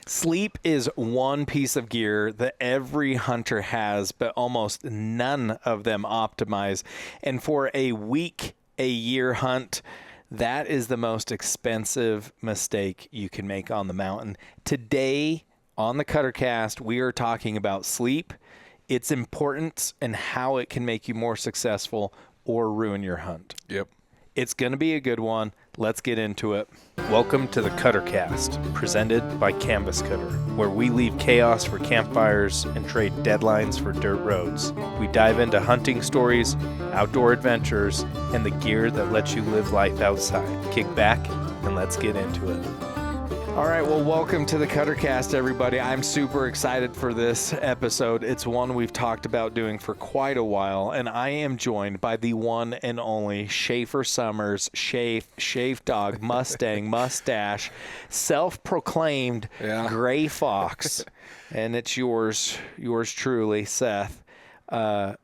Sleep is one piece of gear that every hunter has, but almost none of them optimize. And for a week, a year hunt, that is the most expensive mistake you can make on the mountain. Today on the Cuttercast, we are talking about sleep, its importance, and how it can make you more successful or ruin your hunt. Yep. It's going to be a good one. Let's get into it. Welcome to the Cuttercast, presented by Canvas Cutter, where we leave chaos for campfires and trade deadlines for dirt roads. We dive into hunting stories, outdoor adventures, and the gear that lets you live life outside. Kick back and let's get into it. All right, well, welcome to the Cuttercast, everybody. I'm super excited for this episode. It's one we've talked about doing for quite a while, and I am joined by the one and only Schafer Summers, Shafe Dog, Mustang, Mustache, self-proclaimed Gray Fox, and it's yours truly, Seth. Shafe,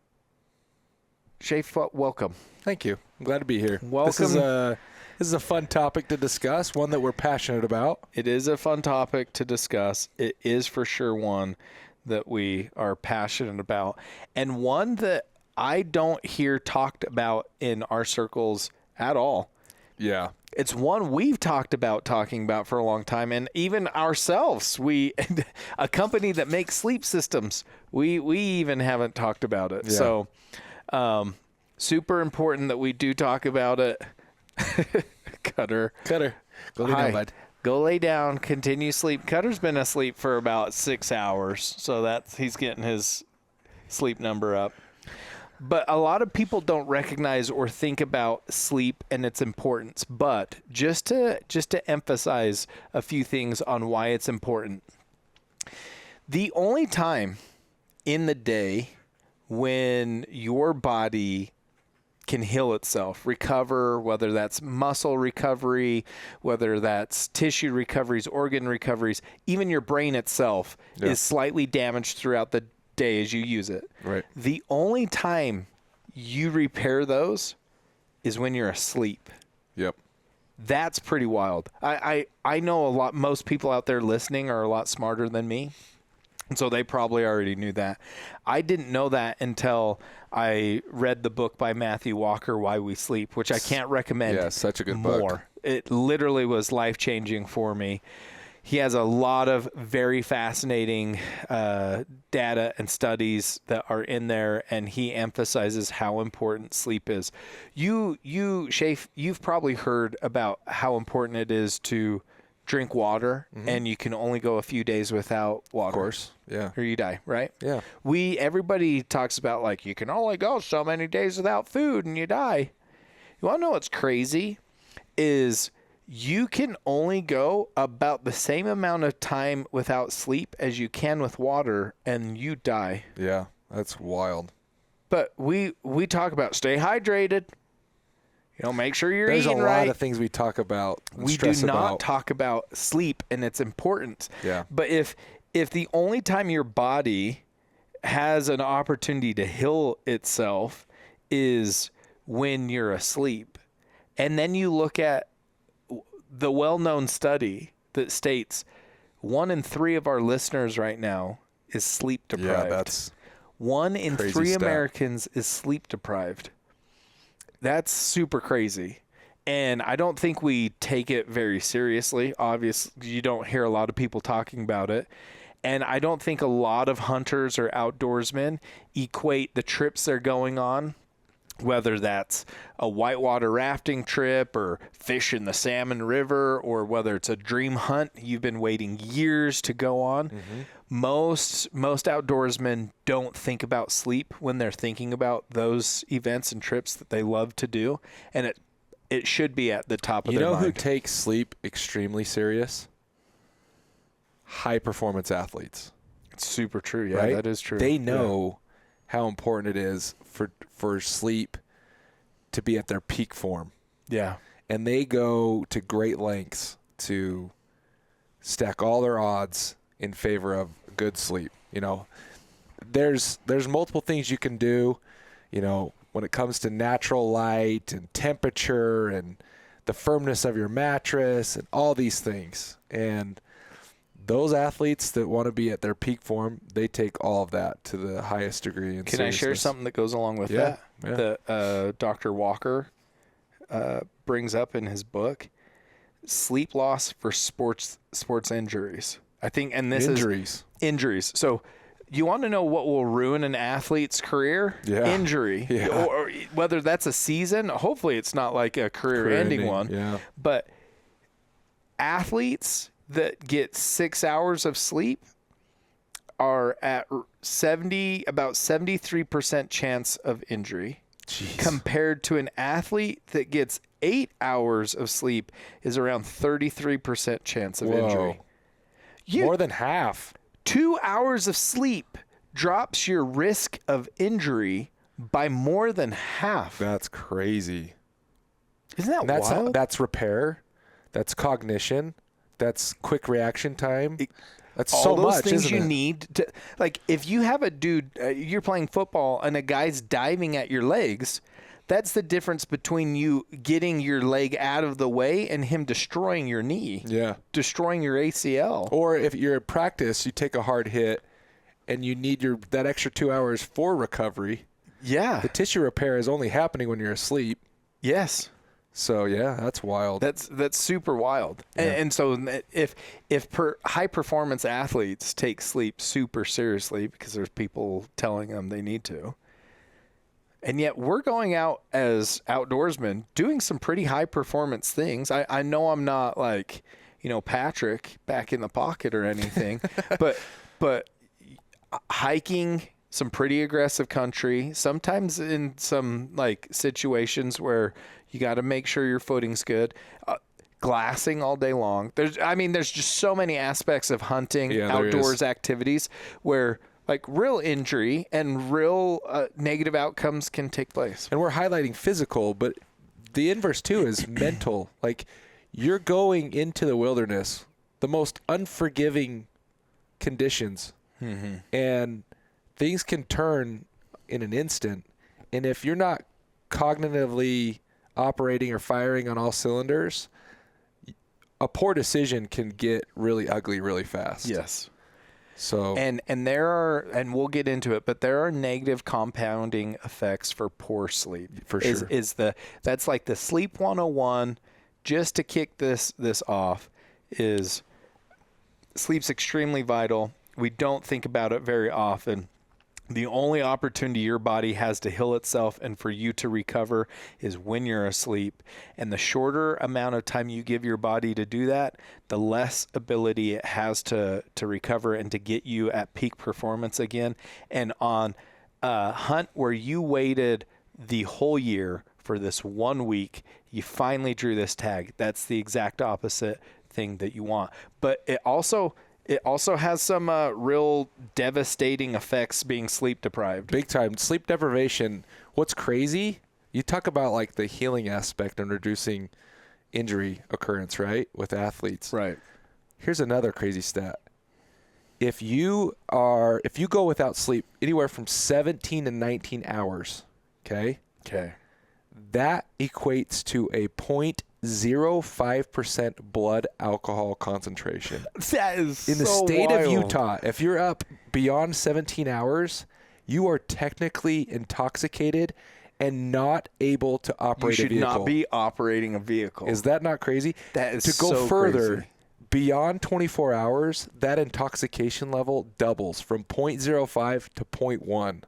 welcome. Thank you. I'm glad to be here. Welcome. This is a fun topic to discuss, one that we're passionate about. It is a fun topic to discuss. It is for sure one that we are passionate about, and one that I don't hear talked about in our circles at all. Yeah. It's one we've talking about for a long time, and even ourselves, a company that makes sleep systems, we even haven't talked about it. Yeah. So super important that we do talk about it. Cutter. Go lay down, bud. Go lay down. Continue sleep. Cutter's been asleep for about 6 hours, so he's getting his sleep number up. But a lot of people don't recognize or think about sleep and its importance. But just to emphasize a few things on why it's important. The only time in the day when your body can heal itself, recover, whether that's muscle recovery, whether that's tissue recoveries, organ recoveries, even your brain itself is slightly damaged throughout the day as you use it. Right. The only time you repair those is when you're asleep. Yep. That's pretty wild. I know most people out there listening are a lot smarter than me. And so they probably already knew that. I didn't know that until I read the book by Matthew Walker, Why We Sleep, which I can't recommend more. Yeah, such a good book. It literally was life-changing for me. He has a lot of very fascinating data and studies that are in there, and he emphasizes how important sleep is. Shafe, you've probably heard about how important it is to drink water, and you can only go a few days without water. Of course, yeah. Or you die, right? Yeah. Everybody talks about, like, you can only go so many days without food and you die. You want to know what's crazy? Is you can only go about the same amount of time without sleep as you can with water, and you die. Yeah, that's wild. But we talk about stay hydrated. Make sure you're eating right. There's a lot of things we talk about. We do not talk about sleep and its importance. Yeah. But if the only time your body has an opportunity to heal itself is when you're asleep, and then you look at the well-known study that states 1 in 3 of our listeners right now is sleep deprived. Yeah, that's 1 in 3 stat. Americans is sleep deprived. That's super crazy. And I don't think we take it very seriously. Obviously, you don't hear a lot of people talking about it. And I don't think a lot of hunters or outdoorsmen equate the trips they're going on, whether that's a whitewater rafting trip or fish in the Salmon River, or whether it's a dream hunt you've been waiting years to go on. Mm-hmm. Most outdoorsmen don't think about sleep when they're thinking about those events and trips that they love to do, and it should be at the top of their mind. You know who takes sleep extremely serious? High performance athletes. It's super true. Yeah, right? That is true. They know how important it is for sleep to be at their peak form. Yeah. And they go to great lengths to stack all their odds in favor of good sleep. There's multiple things you can do, when it comes to natural light and temperature and the firmness of your mattress and all these things. And those athletes that want to be at their peak form, they take all of that to the highest degree. In Can I share something that goes along with that? Yeah. That Dr. Walker brings up in his book, sleep loss for sports injuries. I think, and this is injuries. So you want to know what will ruin an athlete's career? Yeah. Injury. Yeah. Or whether that's a season. Hopefully it's not like a career-ending one. Yeah. But athletes that get 6 hours of sleep are at about 73% chance of injury. Jeez. Compared to an athlete that gets 8 hours of sleep is around 33% chance of injury. More than half. 2 hours of sleep drops your risk of injury by more than half. That's crazy. Isn't that wild? That's repair. That's cognition. That's quick reaction time. That's all so those much, things isn't you it? need to, like, if you have a dude, you're playing football and a guy's diving at your legs, that's the difference between you getting your leg out of the way and him destroying your knee. Yeah. Destroying your ACL. Or if you're at practice, you take a hard hit and you need that extra 2 hours for recovery. Yeah. The tissue repair is only happening when you're asleep. Yes. So yeah, that's wild. That's super wild. Yeah. And so if high performance athletes take sleep super seriously because there's people telling them they need to, and yet we're going out as outdoorsmen doing some pretty high performance things. I know I'm not like, Patrick back in the pocket or anything, but hiking some pretty aggressive country, sometimes in some like situations where you got to make sure your footing's good. Glassing all day long. There's just so many aspects of hunting, outdoors activities where like real injury and real negative outcomes can take place. And we're highlighting physical, but the inverse too is mental. Like you're going into the wilderness, the most unforgiving conditions, and things can turn in an instant. And if you're not cognitively operating or firing on all cylinders, a poor decision can get really ugly really fast. Yes. So and there are, and we'll get into it, but there are negative compounding effects for poor sleep. For sure. That's like the sleep 101, just to kick this off, is sleep's extremely vital. We don't think about it very often. The only opportunity your body has to heal itself and for you to recover is when you're asleep. And the shorter amount of time you give your body to do that, the less ability it has to recover and to get you at peak performance again. And on a hunt where you waited the whole year for this 1 week, you finally drew this tag. That's the exact opposite thing that you want. But it also has some real devastating effects being sleep deprived. Big time. Sleep deprivation. What's crazy, you talk about like the healing aspect and reducing injury occurrence, right, with athletes. Right. Here's another crazy stat. If you go without sleep anywhere from 17 to 19 hours, okay? Okay. That equates to a 0.05% blood alcohol concentration. That is in the so state wild. of Utah. If you're up beyond 17 hours, you are technically intoxicated and not able to operate a vehicle. You should not be operating a vehicle. Is that not crazy? That is to go so further, crazy. Beyond 24 hours, that intoxication level doubles from 0.05 to 0.1.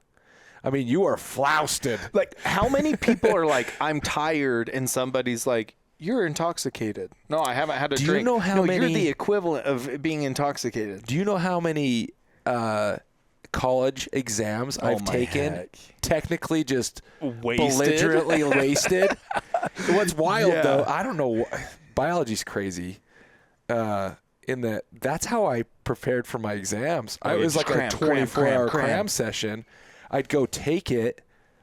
I mean, you are flousted. Like, how many people are like, I'm tired, and somebody's like, you're intoxicated. No, I haven't had a drink. Do you know how no, many? You're the equivalent of being intoxicated. Do you know how many college exams I've taken? Heck. Technically, just Wasted. belligerently wasted. What's wild though, I don't know. Biology's crazy. In that's how I prepared for my exams. It was like a 24-hour cram session. I'd go take it.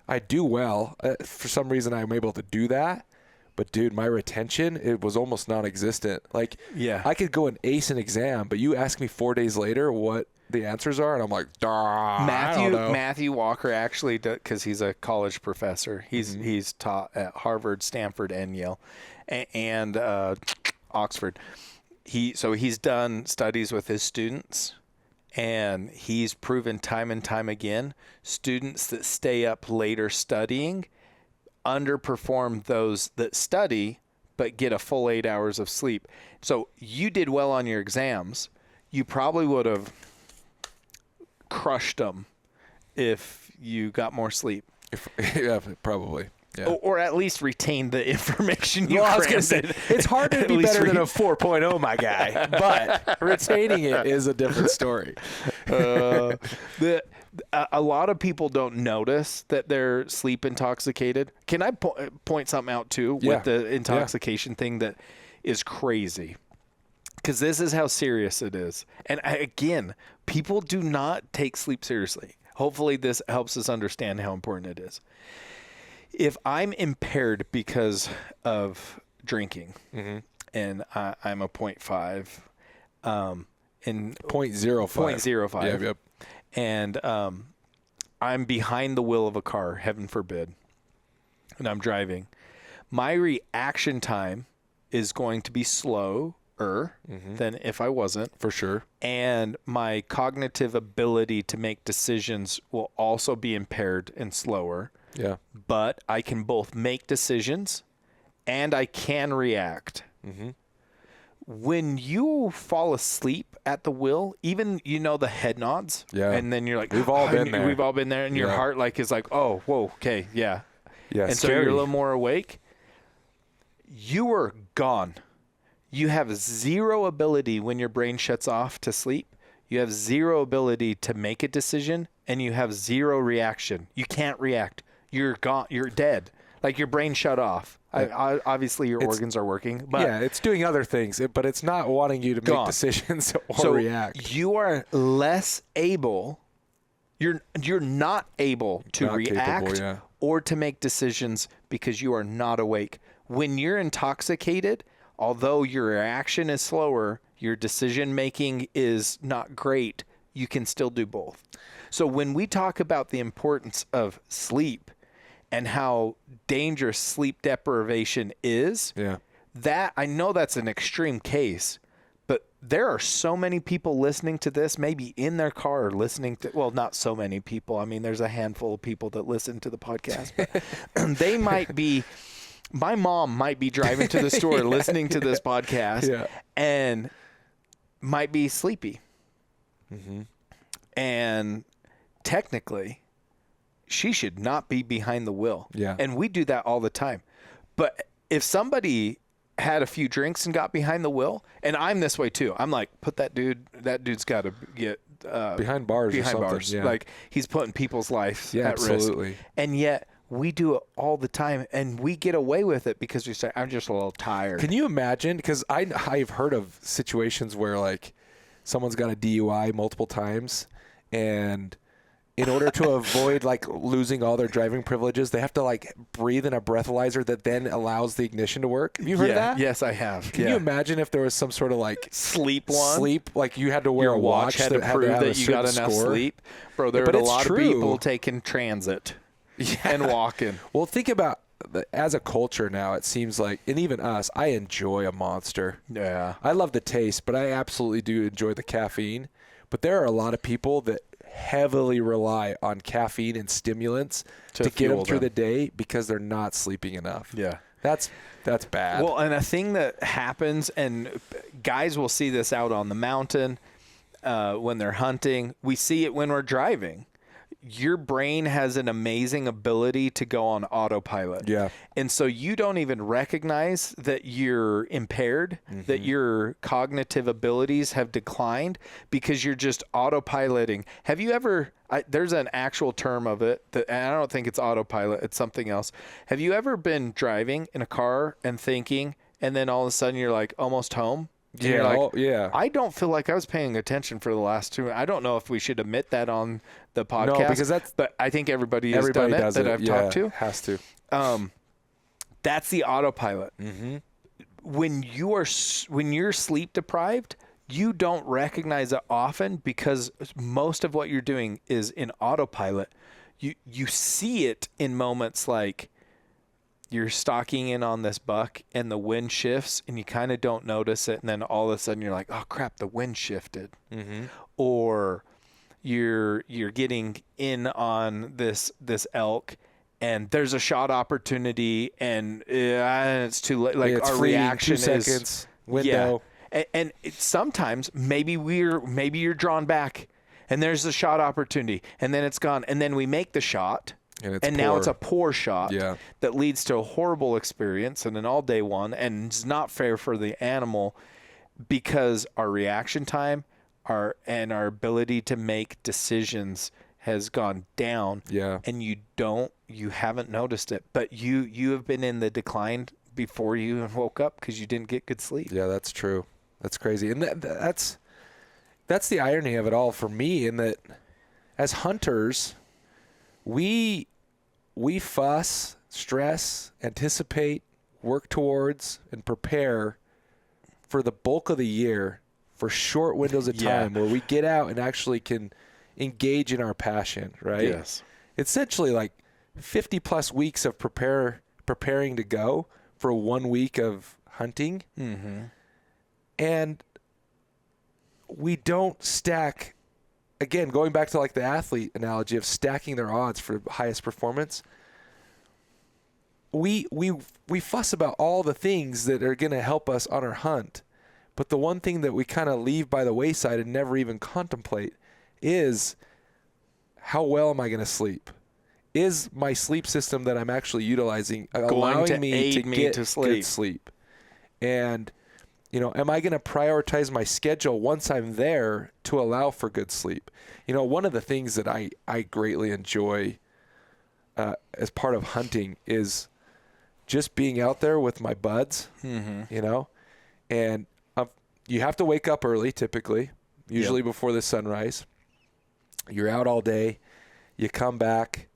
I'd do well. For some reason, I'm able to do that. But, dude, my retention, it was almost non-existent. Like, I could go and ace an exam, but you ask me 4 days later what the answers are, and I'm like, I don't know. Matthew Walker actually, because he's a college professor. He's taught at Harvard, Stanford, and Yale, and Oxford. he's done studies with his students, and he's proven time and time again, students that stay up later studying underperform those that study but get a full 8 hours of sleep. So you did well on your exams. You probably would have crushed them if you got more sleep. Yeah, probably. Yeah. Or at least retain the information you I was crammed. going to say, it's hard to be better than a 4.0, my guy. But retaining it is a different story. A lot of people don't notice that they're sleep intoxicated. Can I point something out, too, with the intoxication thing that is crazy? Because this is how serious it is. And again, people do not take sleep seriously. Hopefully this helps us understand how important it is. If I'm impaired because of drinking, and I'm a 0.5, and 0.05, yep. and I'm behind the wheel of a car, heaven forbid, and I'm driving, my reaction time is going to be slower than if I wasn't. For sure. And my cognitive ability to make decisions will also be impaired and slower. Yeah. But I can both make decisions and I can react. When you fall asleep at the wheel, even, the head nods. Yeah. And then you're like, we've all been there. We've all been there. And your heart is like, oh, whoa, okay, yeah. Yeah. And scary. so you're a little more awake. You are gone. You have zero ability when your brain shuts off to sleep. You have zero ability to make a decision, and you have zero reaction. You can't react. You're gone. You're dead. Like your brain shut off. Obviously, your organs are working. But it's doing other things, but it's not wanting you to make decisions or react. You are less able. You're not able to react or to make decisions because you are not awake. When you're intoxicated, although your reaction is slower, your decision making is not great, you can still do both. So when we talk about the importance of sleep and how dangerous sleep deprivation is, that I know that's an extreme case, but there are so many people listening to this, maybe in their car listening to, well, not so many people. I mean, there's a handful of people that listen to the podcast, but they might be... My mom might be driving to the store listening to this podcast and might be sleepy. And technically, she should not be behind the wheel. Yeah. And we do that all the time. But if somebody had a few drinks and got behind the wheel, and I'm this way too. I'm like, that dude's got to get behind bars or something. Yeah. Like he's putting people's lives at absolutely. risk. And yet we do it all the time, and we get away with it because we say, I'm just a little tired. Can you imagine? Because I've heard of situations where, like, someone's got a DUI multiple times, and in order to avoid, like, losing all their driving privileges, they have to, like, breathe in a breathalyzer that then allows the ignition to work. Have you heard of that? Yes, I have. Can you imagine if there was some sort of, like, sleep one? Sleep, like you had to wear Your a watch had to prove that you got enough sleep? Bro, there are a lot of people taking transit. And walking. Well, think about as a culture now, it seems like, and even us, I enjoy a Monster. Yeah. I love the taste, but I absolutely do enjoy the caffeine. But there are a lot of people that heavily rely on caffeine and stimulants to get them through the day because they're not sleeping enough. Yeah. That's bad. Well, and a thing that happens, and guys will see this out on the mountain when they're hunting. We see it when we're driving. Your brain has an amazing ability to go on autopilot. Yeah. And so you don't even recognize that you're impaired, that your cognitive abilities have declined because you're just autopiloting. Have you ever, there's an actual term of it, and I don't think it's autopilot, it's something else. Have you ever been driving in a car and thinking, and then all of a sudden you're like almost home? And yeah, like, I don't feel like I was paying attention for the last 2. I don't know if we should admit that on the podcast. No, because but I think everybody has done it that I've talked to. Has to. That's the autopilot. When you're sleep deprived, you don't recognize it often because most of what you're doing is in autopilot. You see it in moments like you're stalking in on this buck and the wind shifts and you kind of don't notice it, and then all of a sudden you're like, oh crap, the wind shifted. Or you're getting in on this elk and there's a shot opportunity and it's too late. Like, it's our fleeting, reaction 2 seconds window. And sometimes maybe you're drawn back and there's a shot opportunity and then it's gone, and then we make the shot and now it's a poor shot that leads to a horrible experience and an all-day one, and it's not fair for the animal because our reaction time our ability to make decisions has gone down. And you haven't noticed it, but you have been in the decline before you woke up because you didn't get good sleep. Yeah, that's true. That's crazy. And that's the irony of it all for me, in that as hunters, we fuss, stress, anticipate, work towards, and prepare for the bulk of the year for short windows of time where we get out and actually can engage in our passion, right? Yes. It's essentially like 50 plus weeks of preparing to go for 1 week of hunting. And we don't stack, again, going back to like the athlete analogy of stacking their odds for highest performance. We fuss about all the things that are going to help us on our hunt. But the one thing that we kind of leave by the wayside and never even contemplate is, how well am I going to sleep? Is my sleep system that I'm actually utilizing allowing me to get good sleep? And, am I going to prioritize my schedule once I'm there to allow for good sleep? One of the things that I greatly enjoy as part of hunting is just being out there with my buds, and you have to wake up early typically, usually before the sunrise. You're out all day. You come back,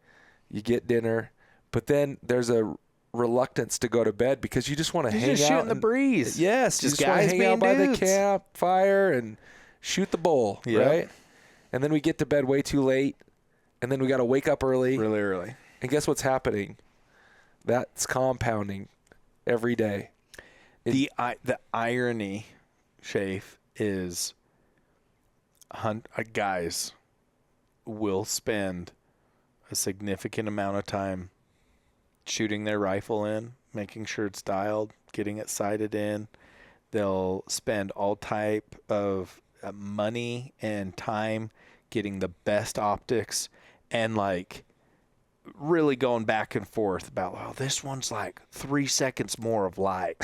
you get dinner, but then there's a reluctance to go to bed because you just want to hang out. Shoot in the breeze. Yes, just want to hang out by the campfire and shoot the bull, right? And then we get to bed way too late, and then we got to wake up early. Really early. And guess what's happening? That's compounding every day. The irony, Shafe, is guys will spend a significant amount of time shooting their rifle in, making sure it's dialed, getting it sighted in. They'll spend all type of money and time getting the best optics and like really going back and forth about, oh, this one's like 3 seconds more of light.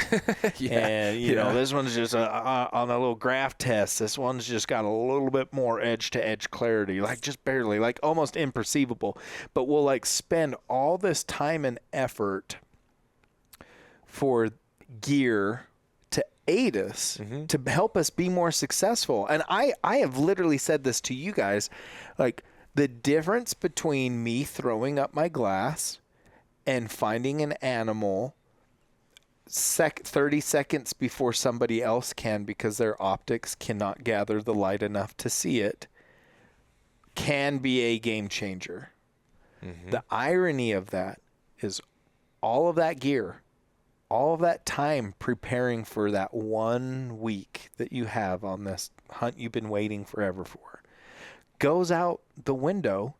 And, you know, this one's just on a little graph test. This one's just got a little bit more edge to edge clarity, like just barely, like almost imperceivable. But we'll like spend all this time and effort for gear to aid us, to help us be more successful. And I have literally said this to you guys, like, the difference between me throwing up my glass and finding an animal 30 seconds before somebody else can because their optics cannot gather the light enough to see it can be a game changer. The irony of that is all of that gear, all of that time preparing for that 1 week that you have on this hunt you've been waiting forever for goes out the window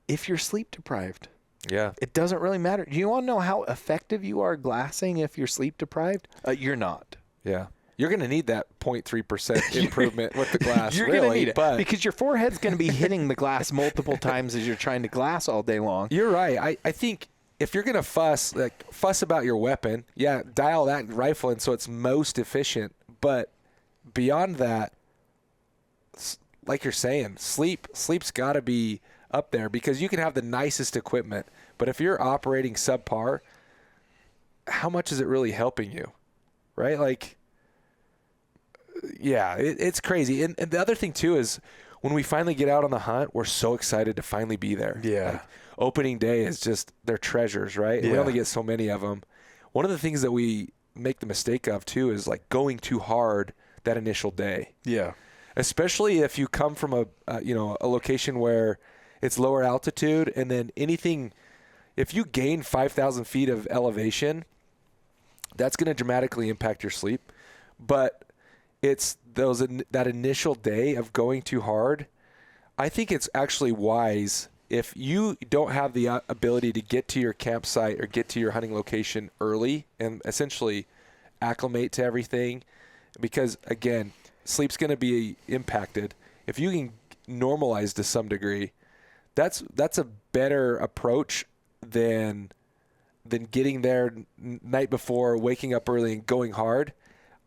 if you're sleep deprived. Yeah. It doesn't really matter. Do you want to know how effective you are glassing if you're sleep deprived? You're not. Yeah. You're going to need that 0.3% improvement with the glass. You're really, going to need it but because your forehead's going to be hitting the glass multiple times as you're trying to glass all day long. You're right. I think if you're going to fuss about your weapon, dial that rifle in so it's most efficient. But beyond that, like you're saying, sleep's got to be up there because you can have the nicest equipment, but if you're operating subpar, how much is it really helping you, right? Like, yeah, it's crazy. And the other thing too is when we finally get out on the hunt, we're so excited to finally be there. Yeah. Like, opening day is just, they're treasures, right? And we only get so many of them. One of the things that we make the mistake of too is like going too hard that initial day. Yeah. Especially if you come from a location where it's lower altitude, and then anything, if you gain 5,000 feet of elevation, that's going to dramatically impact your sleep. But it's that initial day of going too hard. I think it's actually wise if you don't have the ability to get to your campsite or get to your hunting location early and essentially acclimate to everything, because again, sleep's going to be impacted. If you can normalize to some degree, that's a better approach than getting there night before, waking up early and going hard.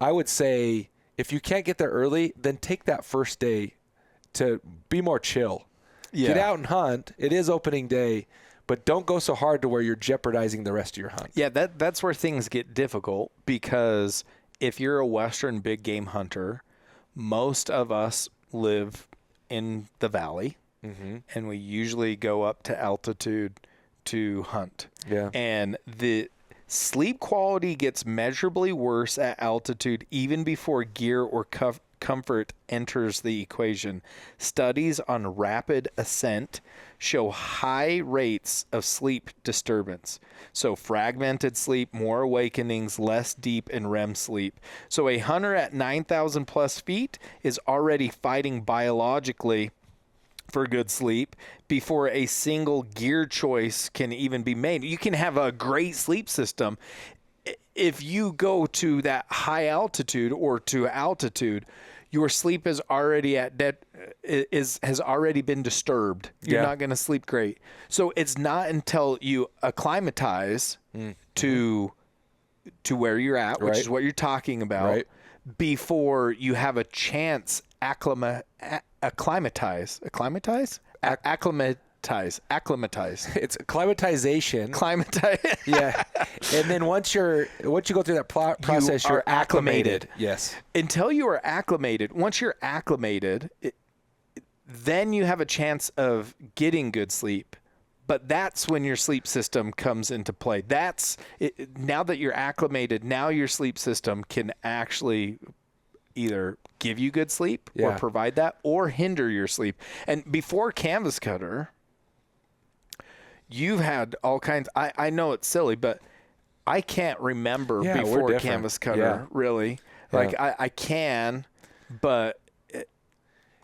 I would say if you can't get there early, then take that first day to be more chill. Yeah. Get out and hunt. It is opening day, but don't go so hard to where you're jeopardizing the rest of your hunt. Yeah, that's where things get difficult, because if you're a Western big game hunter, most of us live in the valley, and we usually go up to altitude to hunt. Yeah. And the sleep quality gets measurably worse at altitude even before gear or comfort enters the equation. Studies on rapid ascent show high rates of sleep disturbance. So fragmented sleep, more awakenings, less deep and REM sleep. So a hunter at 9,000 plus feet is already fighting biologically for good sleep before a single gear choice can even be made. You can have a great sleep system. If you go to that high altitude or to altitude, your sleep is already has already been disturbed. You're not going to sleep great. So it's not until you acclimatize to where you're at, which is what you're talking about, before you have a chance acclimatize. It's acclimatization. Yeah. And then once you go through that process, you're acclimated. Yes. Until you are acclimated. Once you're acclimated, then you have a chance of getting good sleep. But that's when your sleep system comes into play. Now that you're acclimated, now your sleep system can actually either give you good sleep or provide that, or hinder your sleep. And before Canvas Cutter, you've had all kinds. I know it's silly, but I can't remember before Canvas Cutter, really. Like I can, but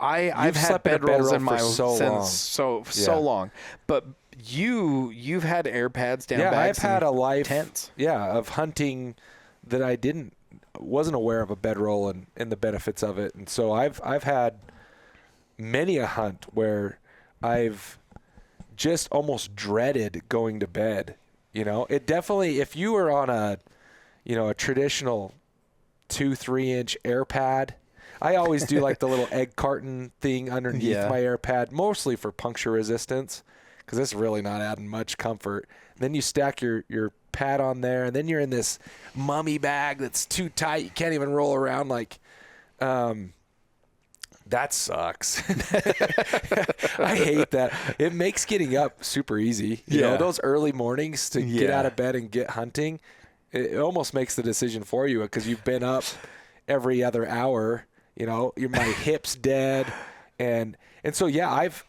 I've had bedrolls in my so long. But you've had air pads, down bags. I've had a life tents. Of hunting that I wasn't aware of a bedroll and the benefits of it. And so I've had many a hunt where I've just almost dreaded going to bed. It definitely, if you were on a traditional 2-3 inch air pad, I always do like the little egg carton thing underneath my air pad, mostly for puncture resistance, because it's really not adding much comfort. And then you stack your pad on there, and then you're in this mummy bag that's too tight. You can't even roll around. That sucks. I hate that. It makes getting up super easy. You know, those early mornings to get out of bed and get hunting, it almost makes the decision for you, because you've been up every other hour. My hip's dead. And so, I've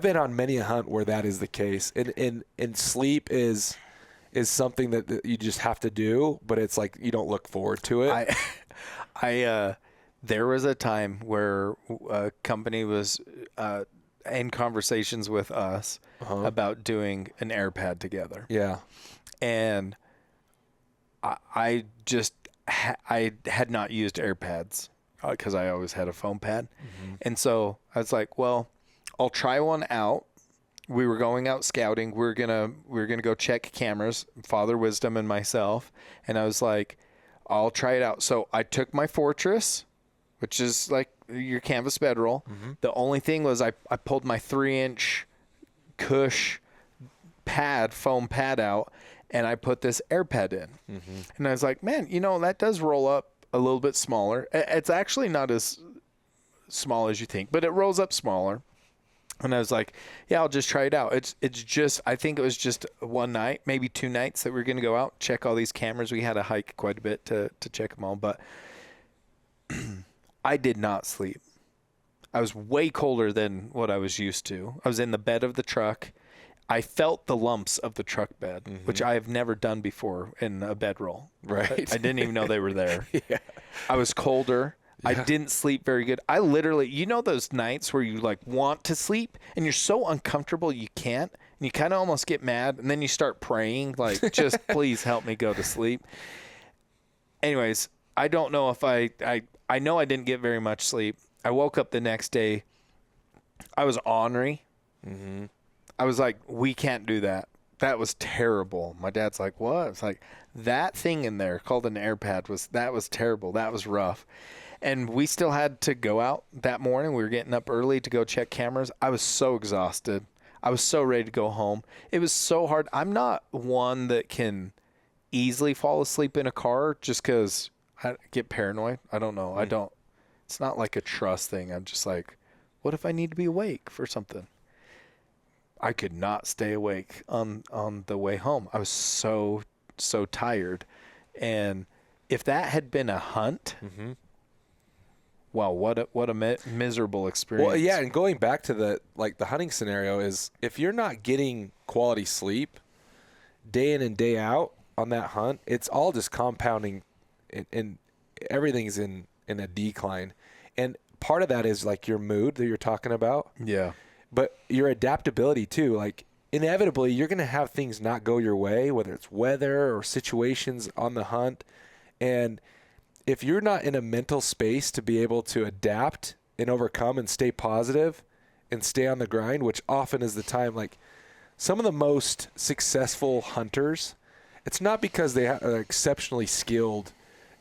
been on many a hunt where that is the case. And sleep is something that you just have to do, but it's like you don't look forward to it. There was a time where a company was in conversations with us about doing an air pad together. Yeah. And I had not used air pads because I always had a foam pad. Mm-hmm. And so I was like, well, I'll try one out. We were going out scouting. We were gonna go check cameras, Father Wisdom and myself. And I was like, I'll try it out. So I took my Fortress, which is like your canvas bedroll. Mm-hmm. The only thing was I pulled my 3-inch Cush foam pad out, and I put this air pad in. Mm-hmm. And I was like, man, that does roll up a little bit smaller. It's actually not as small as you think, but it rolls up smaller. And I was like, I'll just try it out. It's just, I think it was just one night, maybe 2 nights that we were going to go out, check all these cameras. We had to hike quite a bit to check them all, but I did not sleep. I was way colder than what I was used to. I was in the bed of the truck. I felt the lumps of the truck bed, which I have never done before in a bedroll. Right. I didn't even know they were there. Yeah. I was colder. Yeah. I didn't sleep very good. I literally, those nights where you like want to sleep and you're so uncomfortable you can't, and you kind of almost get mad, and then you start praying like, just please help me go to sleep. Anyways, I don't know if I know I didn't get very much sleep. I woke up the next day. I was ornery. I was like, we can't do that. That was terrible. My dad's like, what? It's like, that thing in there called an air pad was terrible. That was rough. And we still had to go out that morning. We were getting up early to go check cameras. I was so exhausted. I was so ready to go home. It was so hard. I'm not one that can easily fall asleep in a car just because I get paranoid. I don't know. I don't. It's not like a trust thing. I'm just like, what if I need to be awake for something? I could not stay awake on the way home. I was so tired. And if that had been a hunt, wow, what a miserable experience. Well, yeah, and going back to the hunting scenario is, if you're not getting quality sleep day in and day out on that hunt, it's all just compounding, and everything's in a decline. And part of that is like your mood that you're talking about. Yeah. But your adaptability too. Like, inevitably, you're going to have things not go your way, whether it's weather or situations on the hunt. And if you're not in a mental space to be able to adapt and overcome and stay positive and stay on the grind, which often is the time, like some of the most successful hunters, it's not because they are exceptionally skilled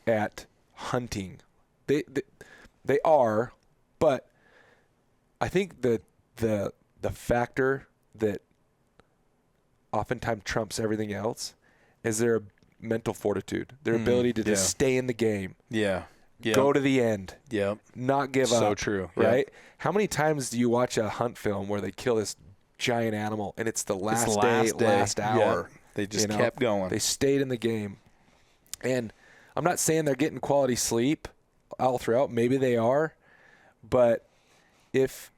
at hunting. They are, but I think that the factor that oftentimes trumps everything else is their mental fortitude, their ability to just stay in the game. Yeah. Go to the end. Yep. Not give up. So true. Right? Yep. How many times do you watch a hunt film where they kill this giant animal and it's the last day, last hour? Yep. They just kept going. They stayed in the game. And I'm not saying they're getting quality sleep all throughout. Maybe they are. But if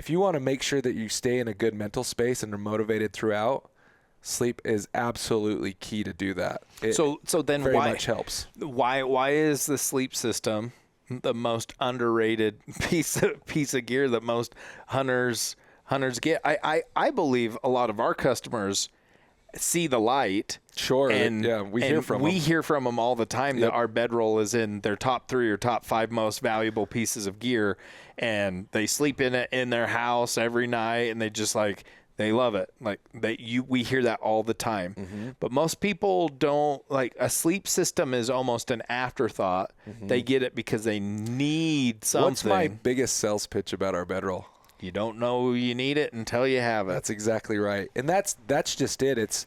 you want to make sure that you stay in a good mental space and are motivated throughout, sleep is absolutely key to do that. So then very why much helps. Why is the sleep system the most underrated piece of gear that most hunters get? I believe a lot of our customers see the light. Sure. We hear from them all the time that our bedroll is in their top 3 or top 5 most valuable pieces of gear, and they sleep in it in their house every night, and they just they love it. We hear that all the time. But most people don't. A sleep system is almost an afterthought. They get it because they need something. What's my biggest sales pitch about our bedroll? You don't know you need it until you have it. That's exactly right. And that's just it.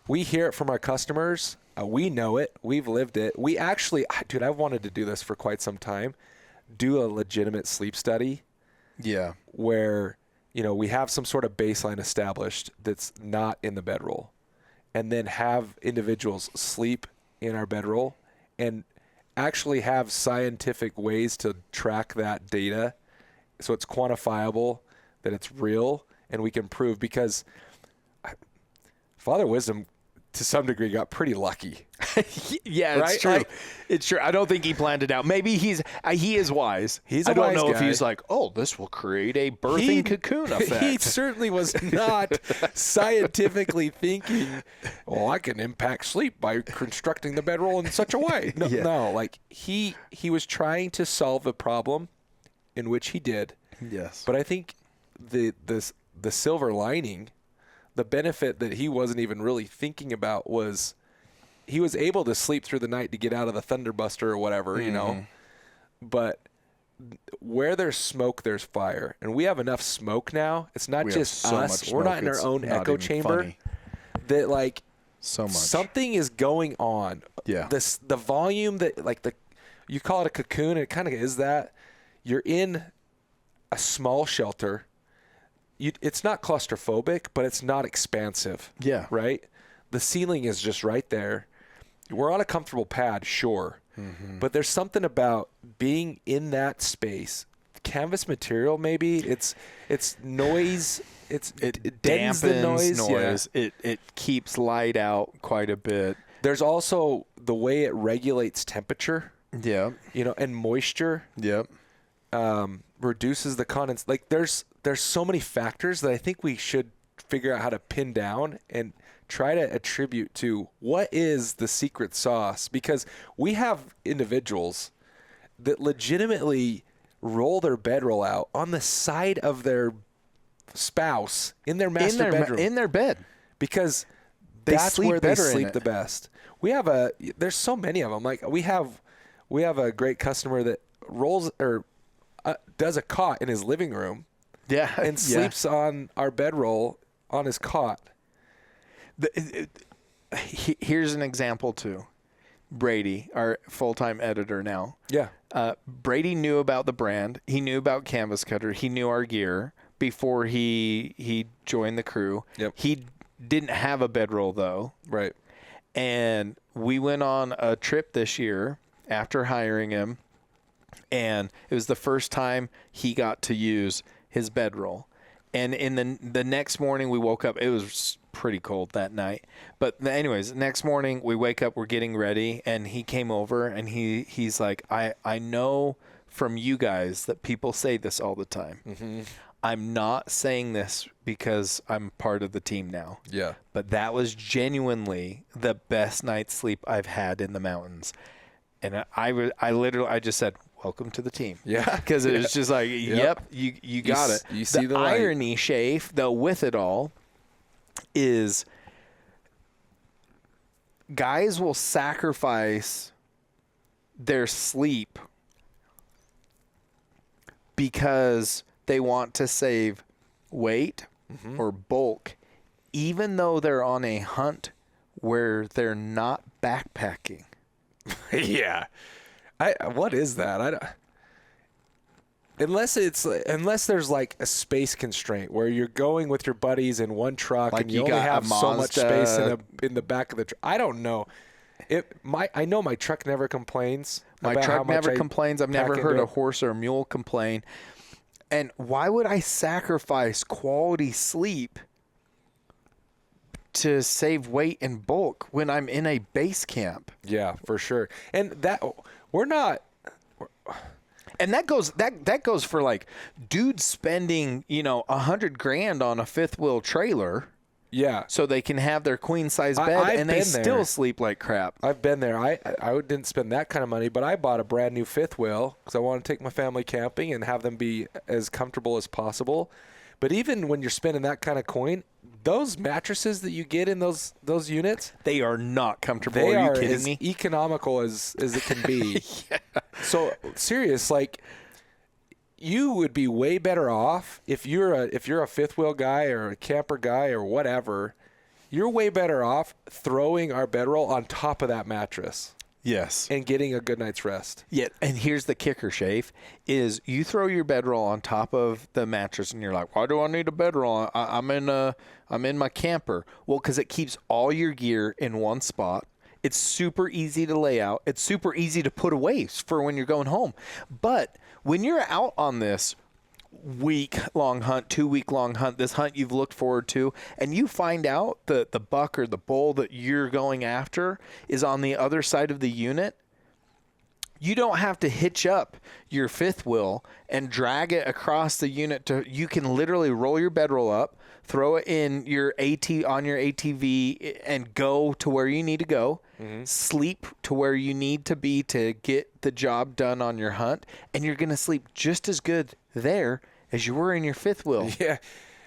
We hear it from our customers. We know it. We've lived it. We actually, dude, I've wanted to do this for quite some time. Do a legitimate sleep study. Yeah. Where, we have some sort of baseline established that's not in the bedroll. And then have individuals sleep in our bedroll and actually have scientific ways to track that data so it's quantifiable, that it's real, and we can prove, because Father Wisdom, to some degree, got pretty lucky. Yeah, right? It's true. It's true. I don't think he planned it out. Maybe he is wise. I don't know if he's like, oh, this will create a birthing cocoon effect. He certainly was not scientifically thinking, well, I can impact sleep by constructing the bedroll in such a way. No, he was trying to solve a problem, in which he did. Yes. But I think the silver lining, the benefit that he wasn't even really thinking about, was he was able to sleep through the night to get out of the Thunderbuster or whatever, But where there's smoke, there's fire. And we have enough smoke now. It's not just us. We're not in our own echo chamber. Funny. That so much. Something is going on. Yeah. The volume that you call it a cocoon, it kind of is that. You're in a small shelter. It's not claustrophobic, but it's not expansive. Yeah. Right? The ceiling is just right there. We're on a comfortable pad, sure. But there's something about being in that space, canvas material. Maybe it's noise. It dens the dampens noise. It keeps light out quite a bit. There's also the way it regulates temperature. Yeah. And moisture. Yep. Reduces the condensation. Like there's so many factors that I think we should figure out how to pin down and try to attribute to what is the secret sauce, because we have individuals that legitimately roll their bedroll out on the side of their spouse in their master bedroom in their bed, because that's where they sleep the best. There's so many of them. Like we have a great customer that rolls or does a cot in his living room, and sleeps on our bedroll on his cot. Here's an example too. Brady, our full-time editor now. Yeah. Brady knew about the brand. He knew about Canvas Cutter. He knew our gear before he joined the crew. Yep. He didn't have a bedroll though. Right. And we went on a trip this year after hiring him, and it was the first time he got to use his bedroll. And in the next morning we woke up, it was pretty cold that night. But anyways, next morning we wake up, we're getting ready, and he came over and he's like, I know from you guys that people say this all the time. Mm-hmm. I'm not saying this because I'm part of the team now. Yeah. But that was genuinely the best night's sleep I've had in the mountains. And I just said, welcome to the team. Yeah. Because it was just like, yep, you got it. You see the light. irony, Shafe, though, with it all, is guys will sacrifice their sleep because they want to save weight or bulk, even though they're on a hunt where they're not backpacking. Yeah. What is that? Unless there's like a space constraint where you're going with your buddies in one truck, Like and you you only got have a so much space Mazda. in the back of the truck. I don't know. I know my truck never complains. My about how truck much never I complains. I've pack never into heard it. a horse or a mule complain. And why would I sacrifice quality sleep to save weight and bulk when I'm in a base camp? Yeah, for sure. And that we're not. And that goes for like dudes spending, $100,000 on a fifth wheel trailer. Yeah. So they can have their queen size bed, I've and they been there. still sleep like crap. I've been there. I didn't spend that kind of money, but I bought a brand new fifth wheel because I want to take my family camping and have them be as comfortable as possible. But even when you're spending that kind of coin, those mattresses that you get in those units, They are not comfortable. they Are are you kidding as me? economical as it can be. So serious, like you would be way better off if you're a fifth wheel guy or a camper guy or whatever. You're way better off throwing our bedroll on top of that mattress Yes. and getting a good night's rest. Yeah, and here's the kicker, Shafe, is you throw your bedroll on top of the mattress and you're like, why do I need a bedroll? I'm in my camper. Well, because it keeps all your gear in one spot. It's super easy to lay out. It's super easy to put away for when you're going home. But when you're out on this week-long hunt, 2-week-long hunt, this hunt you've looked forward to, and you find out that the buck or the bull that you're going after is on the other side of the unit, you don't have to hitch up your fifth wheel and drag it across the unit. You can literally roll your bedroll up, throw it in your on your ATV, and go to where you need to go. Sleep to where you need to be to get the job done on your hunt, and you're going to sleep just as good there as you were in your fifth wheel. Yeah.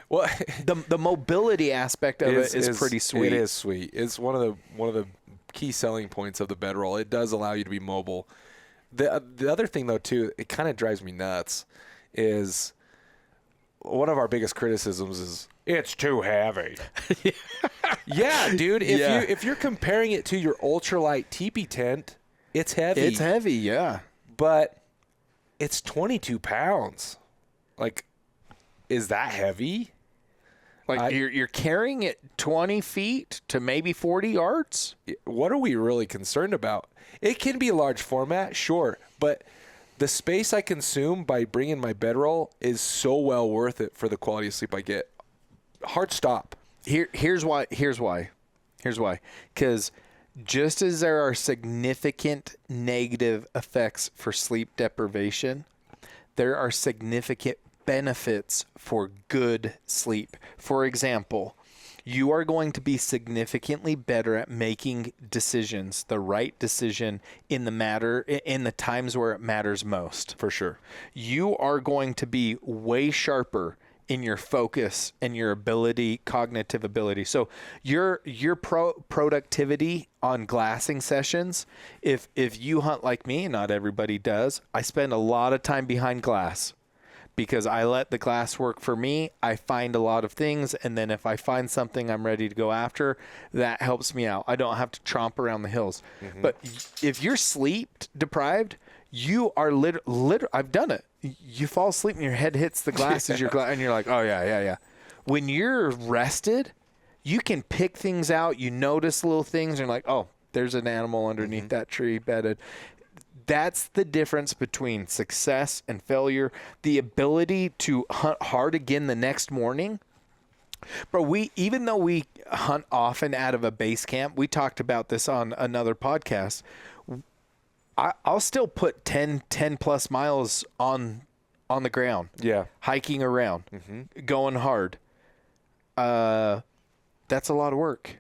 Well, The mobility aspect of it is pretty sweet. It is sweet. It's one of the key selling points of the bedroll. It does allow you to be mobile. The other thing though too, it kind of drives me nuts, is one of our biggest criticisms is it's too heavy. Yeah, dude. If you're comparing it to your ultralight teepee tent, it's heavy. It's heavy, yeah. But it's 22 pounds. Like, is that heavy? Like you're carrying it 20 feet to maybe 40 yards? What are we really concerned about? It can be large format, sure, but the space I consume by bringing my bedroll is so well worth it for the quality of sleep I get. Hard stop. Here's why. Because just as there are significant negative effects for sleep deprivation, there are significant benefits for good sleep. For example, you are going to be significantly better at making decisions, the right decision in the times where it matters most. For sure. You are going to be way sharper in your focus and your cognitive ability. So your productivity on glassing sessions, if you hunt like me, not everybody does, I spend a lot of time behind glass because I let the glass work for me. I find a lot of things, and then if I find something I'm ready to go after, that helps me out. I don't have to tromp around the hills. Mm-hmm. But if you're sleep deprived, you are I've done it. You fall asleep and your head hits the glass as and you're like, oh, yeah. When you're rested, you can pick things out. You notice little things. And you're like, oh, there's an animal underneath that tree bedded. That's the difference between success and failure. The ability to hunt hard again the next morning. But even though we hunt often out of a base camp, we talked about this on another podcast, I'll still put 10 plus miles on the ground. Yeah. Hiking around, going hard. That's a lot of work.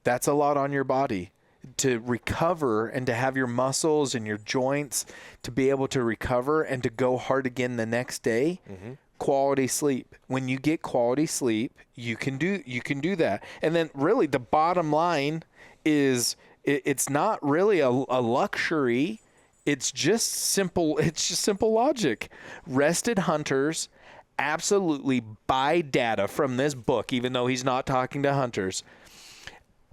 That's a lot on your body to recover and to have your muscles and your joints to be able to recover and to go hard again the next day. Quality sleep. When you get quality sleep, you can do that. And then really the bottom line is it's not really a luxury. It's just simple logic. Rested hunters absolutely buy data from this book, even though he's not talking to hunters.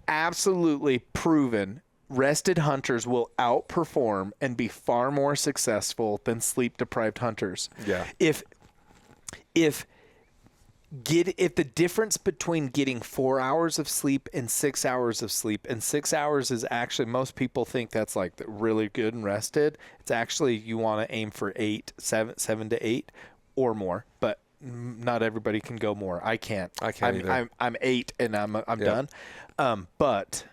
Absolutely proven. Rested hunters will outperform and be far more successful than sleep-deprived hunters. Yeah. If the difference between getting 4 hours of sleep and 6 hours of sleep, and 6 hours is actually, most people think that's like really good and rested. It's actually, you want to aim for 7 to 8 or more, but not everybody can go more. I can't. Either. I'm 8 and I'm done. But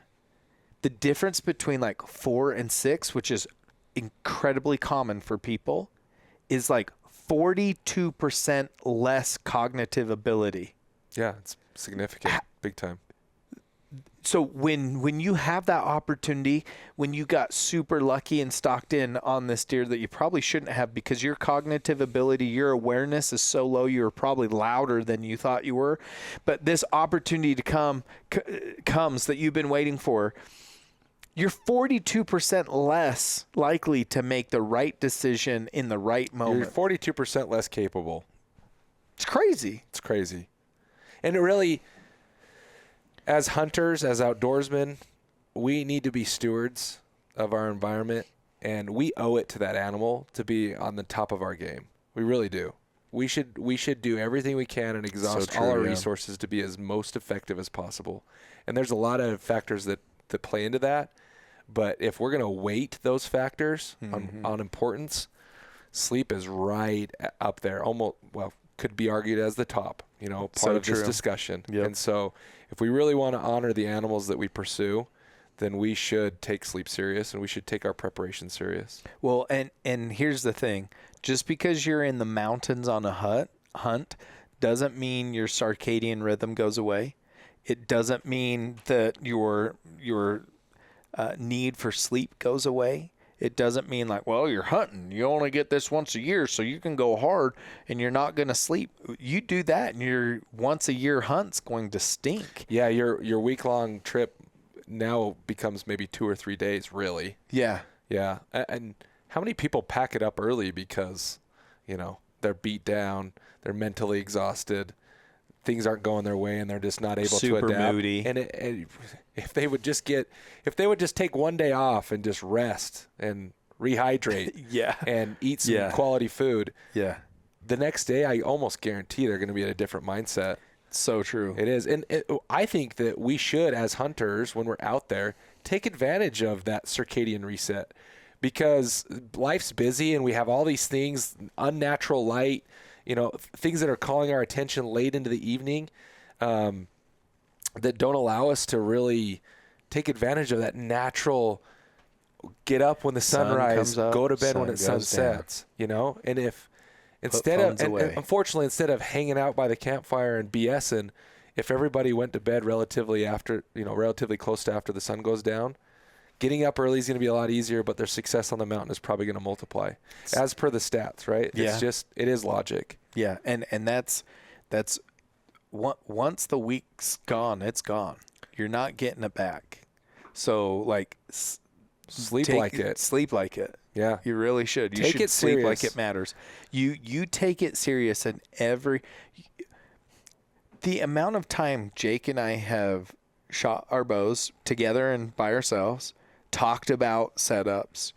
the difference between like 4 and 6, which is incredibly common for people, is like 42% less cognitive ability. Yeah, it's significant, big time. So when you have that opportunity, when you got super lucky and stocked in on this deer that you probably shouldn't have because your cognitive ability, your awareness is so low, you were probably louder than you thought you were. But this opportunity to comes that you've been waiting for, you're 42% less likely to make the right decision in the right moment. You're 42% less capable. It's crazy. It's crazy. And it really, as hunters, as outdoorsmen, we need to be stewards of our environment, and we owe it to that animal to be on the top of our game. We really do. We should do everything we can and exhaust all our resources to be as most effective as possible. And there's a lot of factors that play into that. But if we're going to weight those factors on importance, sleep is right up there. Almost, could be argued as the top, part of this discussion. Yep. And so if we really want to honor the animals that we pursue, then we should take sleep serious and we should take our preparation serious. Well, and here's the thing. Just because you're in the mountains on a hunt doesn't mean your circadian rhythm goes away. It doesn't mean that your need for sleep goes away. It doesn't mean like, well, you're hunting. You only get this once a year, so you can go hard and you're not going to sleep. You do that, and your once-a-year hunt's going to stink. Yeah, your week-long trip now becomes maybe 2 or 3 days, really. Yeah. Yeah. And how many people pack it up early because, they're beat down, they're mentally exhausted, things aren't going their way, and they're just not able to adapt. Super moody. And if they would just take one day off and just rest and rehydrate, and eat some quality food, the next day I almost guarantee they're going to be in a different mindset. So true. It is, and I think that we should, as hunters, when we're out there, take advantage of that circadian reset. because life's busy and we have all these things, unnatural light, things that are calling our attention late into the evening, that don't allow us to really take advantage of that natural get up when the sun rises, go to bed when the sun sets, and if unfortunately, instead of hanging out by the campfire and BSing, if everybody went to bed relatively close to after the sun goes down, getting up early is going to be a lot easier, but their success on the mountain is probably going to multiply as per the stats, right? Yeah. It is logic. Yeah. And that's once the week's gone, it's gone. You're not getting it back. So sleep like it. Sleep like it. Yeah. You really should. You should sleep like it matters. You take it serious, and the amount of time Jake and I have shot our bows together and by ourselves, talked about setups,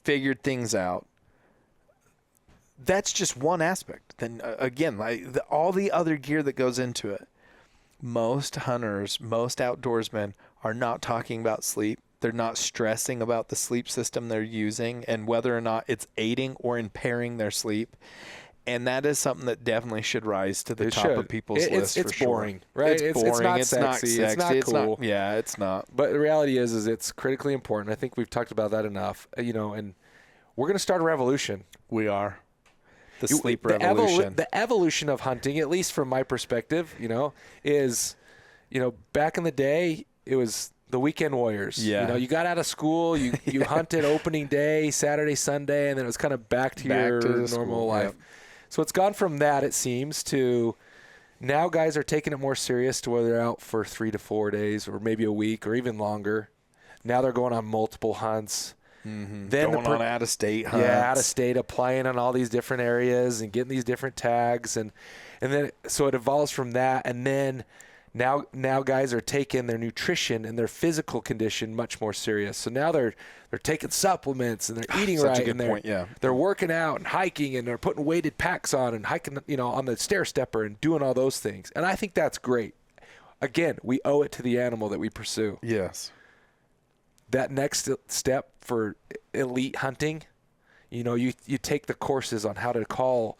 figured things out. That's just one aspect. Then again, all the other gear that goes into it. Most hunters, most outdoorsmen are not talking about sleep. They're not stressing about the sleep system they're using and whether or not it's aiding or impairing their sleep. And that is something that definitely should rise to the top of people's lists. It's boring, right? It's boring. It's not sexy. It's not cool. It's not. But the reality is it's critically important. I think we've talked about that enough, and we're going to start a revolution. We are. The sleep revolution. The evolution of hunting, at least from my perspective, is, back in the day, it was the weekend warriors. Yeah. You got out of school, you hunted opening day, Saturday, Sunday, and then it was kind of back to your normal life. Yep. So it's gone from that, it seems, to now guys are taking it more serious to where they're out for 3 to 4 days or maybe a week or even longer. Now they're going on multiple hunts. Mm-hmm. Then going on out-of-state hunts. Yeah, out-of-state, applying on all these different areas and getting these different tags. And then so it evolves from that. And then now guys are taking their nutrition and their physical condition much more serious. So now they're taking supplements and they're eating right. Such a good point, yeah. They're working out and hiking and they're putting weighted packs on and hiking, on the stair stepper and doing all those things. And I think that's great. Again, we owe it to the animal that we pursue. Yes. That next step for elite hunting, you take the courses on how to call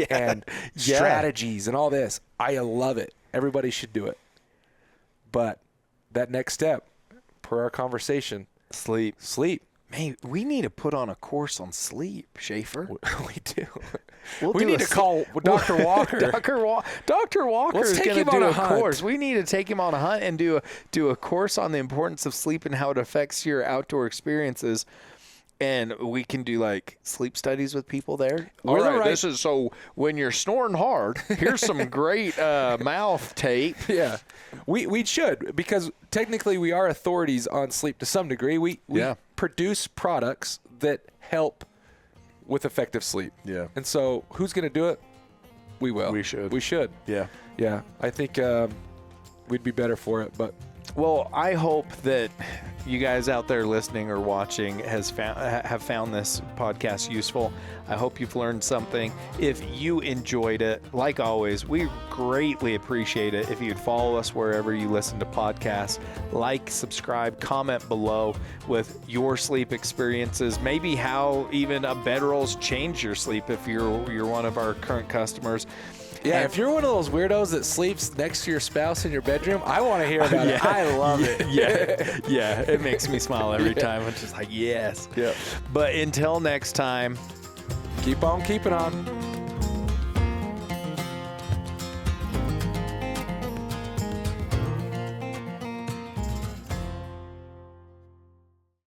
and strategies and all this. I love it. Everybody should do it. But that next step, per our conversation, sleep. Man, we need to put on a course on sleep, Schafer. We do. We need to call Dr. Walker. Dr. Walker is going to do a course. We need to take him on a hunt and do a course on the importance of sleep and how it affects your outdoor experiences. And we can do sleep studies with people there. All right, this is so when you're snoring hard, here's some great mouth tape. Yeah, we should, because technically we are authorities on sleep to some degree. We produce products that help with effective sleep. Yeah. And so who's going to do it? We will. We should. We should. Yeah. Yeah. I think we'd be better for it, but. Well, I hope that you guys out there listening or watching have found this podcast useful. I hope you've learned something. If you enjoyed it, like always, we greatly appreciate it if you'd follow us wherever you listen to podcasts. Like, subscribe, comment below with your sleep experiences, maybe how even a bedroll's changed your sleep if you're one of our current customers. Yeah, if you're one of those weirdos that sleeps next to your spouse in your bedroom, I want to hear about it. I love it. Yeah, it makes me smile every time. I'm just like, yes. Yeah. But until next time, keep on keeping on.